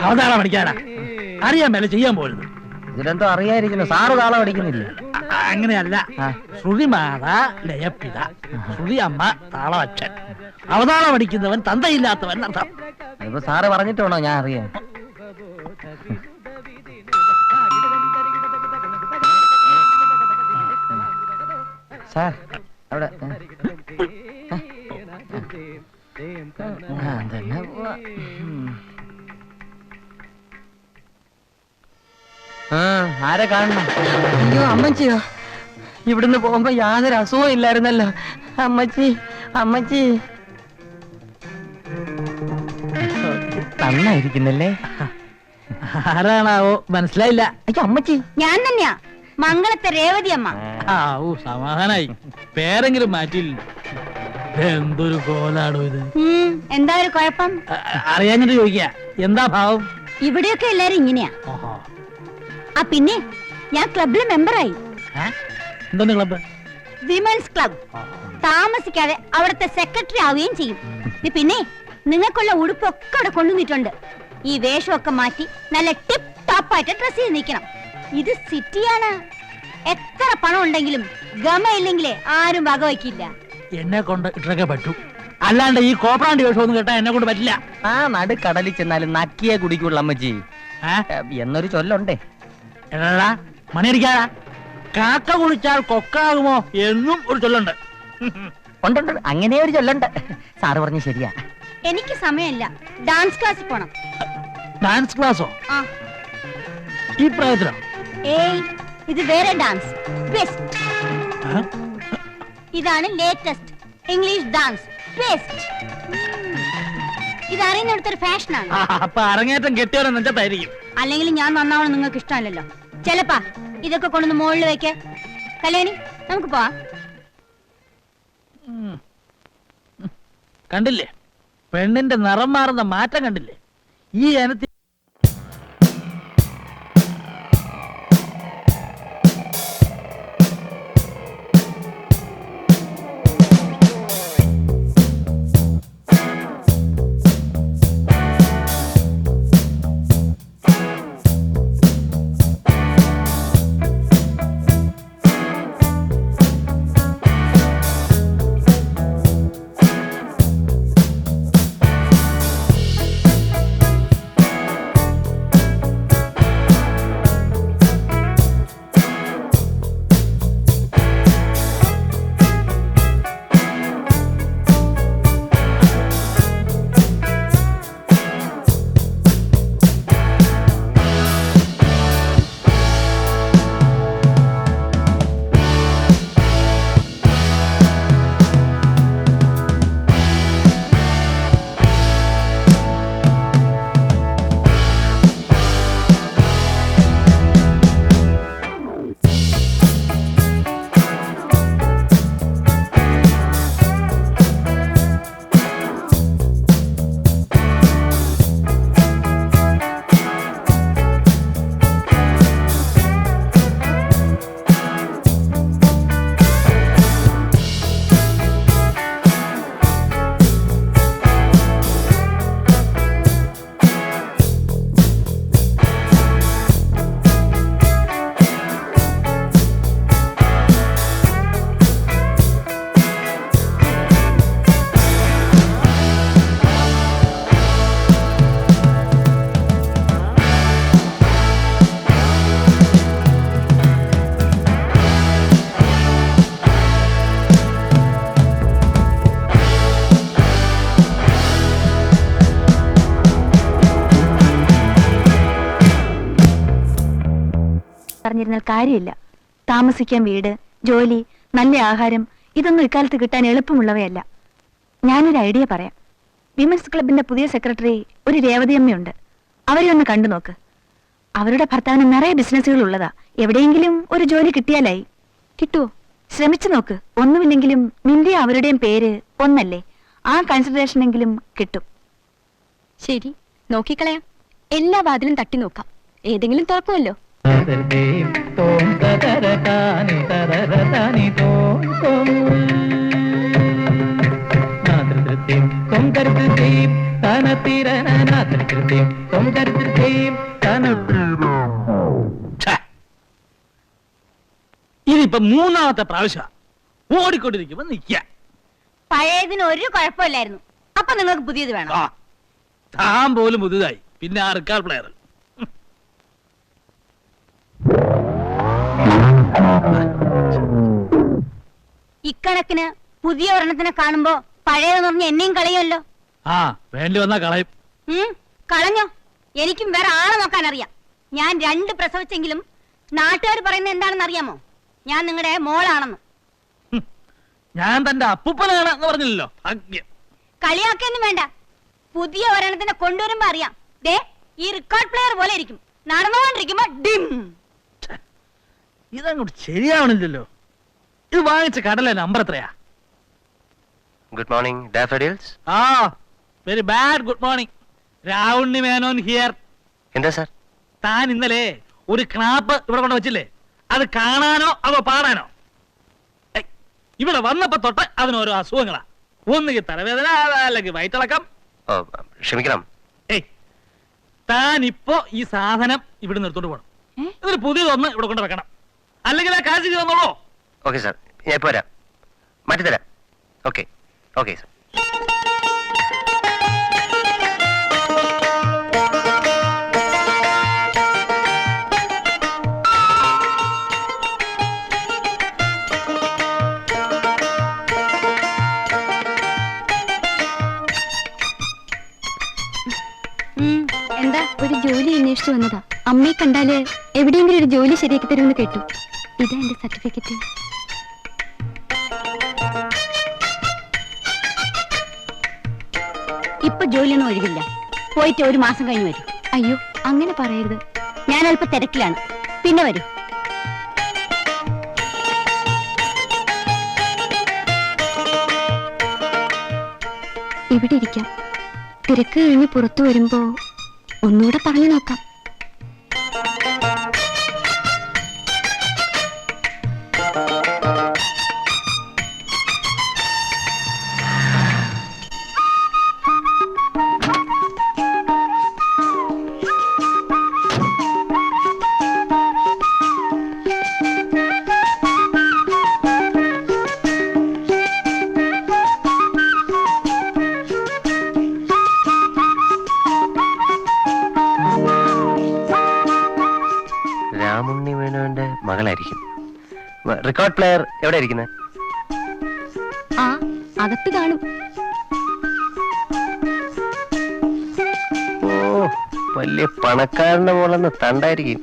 അവതാളം പഠിക്കാനാ അറിയാൻ മേലെ ചെയ്യാൻ പോരുന്നു. ഇതിലെന്തോ അറിയാതിരിക്കുന്നു. സാറ് താളം പഠിക്കുന്നില്ല. അങ്ങനെയല്ല. ശ്രുതിമാത ലയപ്പിത, ശ്രുതി അമ്മ താളമച്ഛൻ. അവതാളം പഠിക്കുന്നവൻ തന്തയില്ലാത്തവൻ അർത്ഥം. ഇപ്പൊ സാറ് പറഞ്ഞിട്ടാണോ ഞാൻ അറിയാം? സാർ അവിടെ ആരെ കാണണം? അയ്യോ അമ്മച്ചിയോ, ഇവിടുന്ന് പോകുമ്പോ യാതൊരു അസുഖവും ഇല്ലായിരുന്നല്ലോ. അമ്മച്ചി അമ്മച്ചി നന്നായിരിക്കുന്നല്ലേ. ആരാണാവോ മനസ്സിലായില്ല. അയ്യോ അമ്മച്ചി ഞാൻ തന്നെയാ, മംഗളത്തെ രേവതി അമ്മ. സമാധാനായി. പേരെങ്കിലും മാറ്റിയില്ല. എന്തൊരു കോലാടോ ഇത്. എന്താ ഒരു കുഴപ്പം? അറിയാഞ്ഞിട്ട് ചോദിക്കാ. എന്താ ഭാവം? ഇവിടെയൊക്കെ എല്ലാരും ഇങ്ങനെയാ. ആ പിന്നെ ഞാൻ ക്ലബിലെ മെമ്പറായി. എന്താണ് ക്ലബ്? Women's club. താമസിക്കാതെ അവിടുത്തെ സെക്രട്ടറി ആവുകയും ചെയ്യും. പിന്നെ നിങ്ങൾക്കുള്ള ഉടുപ്പൊക്കെ അവിടെ കൊണ്ടുവന്നിട്ടുണ്ട്. ഈ വേഷമൊക്കെ മാറ്റി നല്ല ടിപ്പ് ടോപ്പായിട്ട് ഡ്രസ് ചെയ്ത് നിൽക്കണം. ഇത് സിറ്റിയാണ്. എത്ര പണം ഉണ്ടെങ്കിലും ഗമയില്ലെങ്കിലേ ആരും വകവയ്ക്കില്ല. എന്നെ കൊണ്ട് ഇട്ടൊക്കെ പറ്റൂ, അല്ലാണ്ട് ഈ കോപ്പറാണ്ട് വേഷമൊന്നും കേട്ടാ എന്നെ കൊണ്ട് പറ്റില്ല. ആ നടുക്കടലിൽ ചെന്നാലും നക്കിയെ കുടിക്കുള്ള അമ്മച്ചി എന്നൊരു ചൊല്ലുണ്ടേ. മണിയടിക്കാടാ, കാക്ക കുളിച്ചാൽ കൊക്കാകുമോ എന്നും ഒരു ചൊല്ലുണ്ട്. ഉണ്ട്, അങ്ങനെ ഒരു ചൊല്ലുണ്ട്. സാറ് പറഞ്ഞു ശരിയാ. എനിക്ക് സമയമില്ല, ഡാൻസ് ക്ലാസ്സിൽ പോണം. ഡാൻസ് ക്ലാസ്സോ? ഈ പ്രായത്തിലോ? ഏയ്, ഇത് വേറെ ഡാൻസ്. ബെസ്റ്റ്. ഇതാണ് ലേറ്റസ്റ്റ് ഇംഗ്ലീഷ് ഡാൻസ്. ബെസ്റ്റ്. ഇത് അറിയുന്നിടത്തൊരു ഫാഷനാണ്. അപ്പൊ അരങ്ങേറ്റം കെട്ടിയവരെ നെഞ്ചത്തായിരിക്കും. അല്ലെങ്കിൽ ഞാൻ നന്നാവണം നിങ്ങൾക്ക് ഇഷ്ടമല്ലല്ലോ. ചെലപ്പാ ഇതൊക്കെ കൊണ്ടൊന്ന് മുകളിൽ വെക്ക. കല്യാണി, നമുക്ക് പോവാം. കണ്ടില്ലേ പെണ്ണിന്റെ നിറം മാറുന്ന മാറ്റം? കണ്ടില്ലേ ഈ ഇനത്തിൽ? പറഞ്ഞിരുന്നാൽ കാര്യമില്ല. താമസിക്കാൻ വീട്, ജോലി, നല്ല ആഹാരം, ഇതൊന്നും ഇക്കാലത്ത് കിട്ടാൻ എളുപ്പമുള്ളവയല്ല. ഞാനൊരു ഐഡിയ പറയാം. വിമൻസ് ക്ലബിന്റെ പുതിയ സെക്രട്ടറി ഒരു രേവതിയമ്മയുണ്ട്. അവരെ ഒന്ന് കണ്ടു നോക്ക്. അവരുടെ ഭർത്താവിന് നിറയെ ബിസിനസ്സുകൾ ഉള്ളതാ. എവിടെയെങ്കിലും ഒരു ജോലി കിട്ടിയാലായി. കിട്ടുവോ? ശ്രമിച്ചു നോക്ക്. ഒന്നുമില്ലെങ്കിലും നിന്റെ അവരുടെയും പേര് ഒന്നല്ലേ, ആ കൺസിഡറേഷനെങ്കിലും കിട്ടും. ശരി, നോക്കിക്കളയാം. എല്ലാ വാതിലും തട്ടി നോക്കാം, ഏതെങ്കിലും തുറക്കുമല്ലോ. ഇതിപ്പോ മൂന്നാമത്തെ പ്രാവശ്യം ഓടിക്കൊണ്ടിരിക്കുമ്പോ നിക്ക. പഴയതിന് ഒരു കുഴപ്പമില്ലായിരുന്നു. അപ്പൊ നിങ്ങൾക്ക് പുതിയത് വേണം. ആ താൻ പോലും പുതുതായി, പിന്നെ ആ റെക്കോർഡ് പ്ലെയർ. ഇക്കണക്കിന് പുതിയ ഒരെണ്ണത്തിനെ കാണുമ്പോ പഴയതെന്ന് പറഞ്ഞ എന്നെയും കളയുമല്ലോ. ആ വേണ്ടി വന്നാ കളയും. കളഞ്ഞോ? എനിക്കും വേറെ ആളെ നോക്കാൻ അറിയാം. ഞാൻ 2 പ്രസവിച്ചെങ്കിലും നാട്ടുകാർ പറയുന്നത് എന്താണെന്ന് അറിയാമോ? ഞാൻ നിങ്ങളുടെ മോളാണെന്ന്. ഞാൻ തന്റെ അപ്പൂപ്പനാണ് എന്ന് പറഞ്ഞില്ലല്ലോ. ഭാഗ്യം. കളിയാക്കൊന്നും വേണ്ട. പുതിയ ഒരെണ്ണത്തിനെ കൊണ്ടുവരുമ്പോ അറിയാം. ദേ ഈ റെക്കോർഡ് പ്ലെയർ പോലെ ഇരിക്കും. നടന്നുകൊണ്ടിരിക്കുമ്പോ ഡിം. ഇതങ്ങോട്ട് ശരിയാവണില്ലല്ലോ. ഇത് വാങ്ങിച്ച കടല നമ്പർ എത്രയാ? Good morning daffodils. ആ very bad good morning. Ravunni Menon here. എന്താ സാർ? താൻ ഇന്നലെ ഒരു ക്ലാപ്പ് ഇവിടെ കൊണ്ട് വെച്ചില്ലേ? അത് കാണാനോ അതോ പാടാനോ? ഇവിടെ വന്നപ്പോ തൊട്ട് അതിനോരോ അസുഖങ്ങളാ. ഒന്നുകിൽ തലവേദന, അല്ലെങ്കിൽ വയറ്റിളക്കം. ഓ ക്ഷമിക്കണം. ഏയ് താൻ ഇപ്പോ ഈ സാധനം ഇവിടെ നിർത്തോണ്ട് പോകണം. ഇതൊരു പുതിയതൊന്ന് ഇവിടെ കൊണ്ട് വെക്കണം, അല്ലെങ്കിൽ ആ കാശ് തന്നോളൂ. ഓക്കെ സാർ, ഞാൻ ഇപ്പൊ വരാം. മാറ്റിത്തരാം. Okay okay sir. എന്താ? ഒരു ജോലി അന്വേഷിച്ചു വന്നതാ. അമ്മയെ കണ്ടാല് എവിടെയെങ്കിലും ഒരു ജോലി ശരിയാക്കി തരുമെന്ന് കേട്ടു. ഇതാ എന്റെ സർട്ടിഫിക്കറ്റ്. ഇപ്പൊ ജോലിയൊന്നും ഒഴിവില്ല. പോയിട്ട് 1 മാസം കഴിഞ്ഞ് വരും. അയ്യോ അങ്ങനെ പറയരുത്. ഞാൻ അല്പം തിരക്കിലാണ്. പിന്നെ വരും. ഇവിടെ ഇരിക്കാം. തിരക്ക് കഴിഞ്ഞ് പുറത്തു വരുമ്പോ ഒന്നുകൂടെ പറഞ്ഞു നോക്കാം. രാമുണ്ണി മേനോന്റെ മകളായിരിക്കും. റെക്കോർഡ് പ്ലെയർ എവിടെ ഇരിക്കുന്നത്? ആ അകത്ത് കാണും. ഓ വലിയ പണക്കാരന്റെ മോളെന്ന് തണ്ടായിരിക്കും.